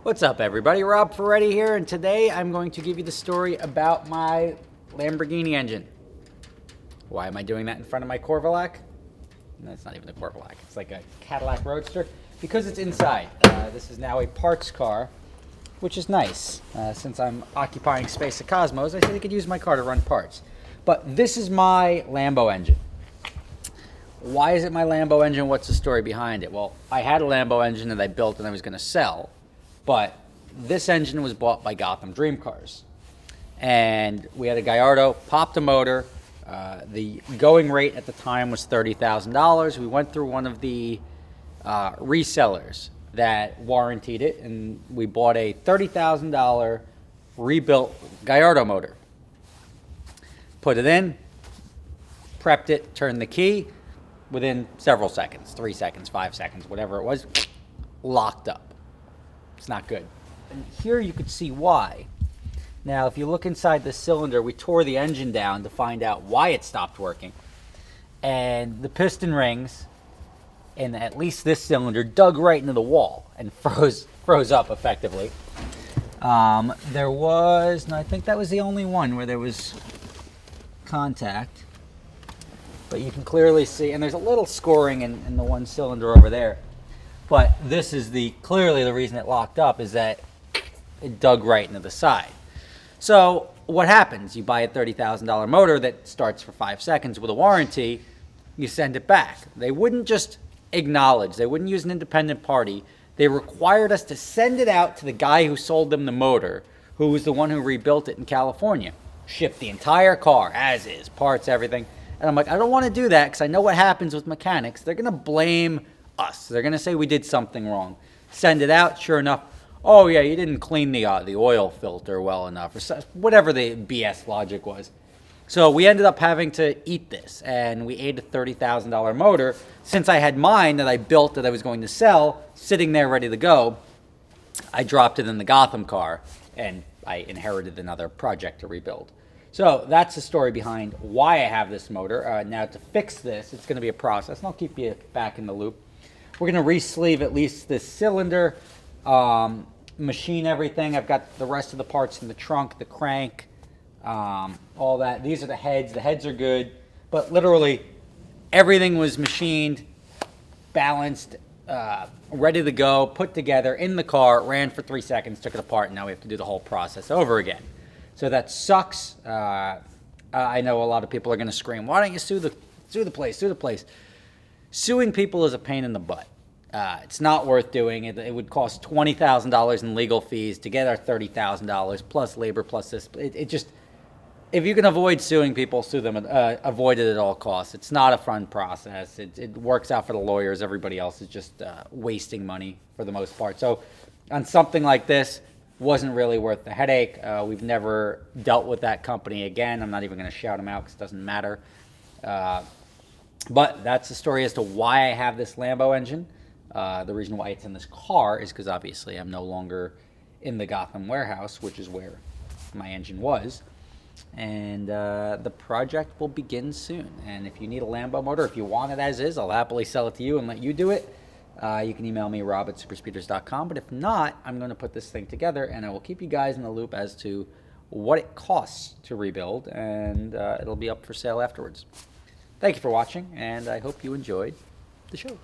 What's up, everybody? Rob Ferretti here, and today I'm going to give you the story about my Lamborghini engine. Why am I doing that in front of my Corvalac? No, it's not even a Corvalac. It's like a Cadillac Roadster. Because it's inside. This is now a parts car, which is nice. Since I'm occupying space at Cosmos, I said I could use my car to run parts. But this is my Lambo engine. Why is it my Lambo engine? What's the story behind it? Well, I had a Lambo engine that I built and I was going to sell. But this engine was bought by Gotham Dream Cars. And we had a Gallardo, popped a motor. The going rate at the time was $30,000. We went through one of the resellers that warranted it, and we bought a $30,000 rebuilt Gallardo motor. Put it in, prepped it, turned the key. Within several seconds, 3 seconds, 5 seconds, whatever it was, locked up. It's not good. And here you could see why. Now, if you look inside the cylinder, we tore the engine down to find out why it stopped working. And the piston rings, in at least this cylinder, dug right into the wall and froze up effectively. There was, and I think that was the only one where there was contact. But you can clearly see, and there's a little scoring in the one cylinder over there. But this is clearly the reason it locked up, is that it dug right into the side. So what happens? You buy a $30,000 motor that starts for 5 seconds with a warranty, you send it back. They wouldn't just acknowledge, they wouldn't use an independent party. They required us to send it out to the guy who sold them the motor, who was the one who rebuilt it in California. Shipped the entire car, as is, parts, everything. And I'm like, I don't want to do that because I know what happens with mechanics. They're going to blame us. They're going to say we did something wrong. Send it out, sure enough. Oh, yeah, you didn't clean the oil filter well enough, or whatever the BS logic was. So we ended up having to eat this, and we ate a $30,000 motor. Since I had mine that I built that I was going to sell, sitting there ready to go, I dropped it in the Gotham car, and I inherited another project to rebuild. So that's the story behind why I have this motor. Now to fix this, it's going to be a process, and I'll keep you back in the loop. We're going to re-sleeve at least this cylinder, machine everything. I've got the rest of the parts in the trunk, the crank, all that. These are the heads. The heads are good, but literally everything was machined, balanced, ready to go, put together in the car, ran for 3 seconds, took it apart, and now we have to do the whole process over again. So that sucks. I know a lot of people are going to scream, why don't you sue the place? Suing people is a pain in the butt. It's not worth doing. It would cost $20,000 in legal fees to get our $30,000 plus labor plus this. It just, if you can avoid suing people, sue them. Avoid it at all costs. It's not a fun process. It works out for the lawyers. Everybody else is just wasting money for the most part. So on something like this, wasn't really worth the headache. We've never dealt with that company again. I'm not even going to shout them out because it doesn't matter. But that's the story as to why I have this Lambo engine. The reason why it's in this car is because obviously I'm no longer in the Gotham warehouse, which is where my engine was. And the project will begin soon. And if you need a Lambo motor, if you want it as is, I'll happily sell it to you and let you do it. You can email me, rob@superspeeders.com. But if not, I'm going to put this thing together, and I will keep you guys in the loop as to what it costs to rebuild, and it'll be up for sale afterwards. Thank you for watching, and I hope you enjoyed the show.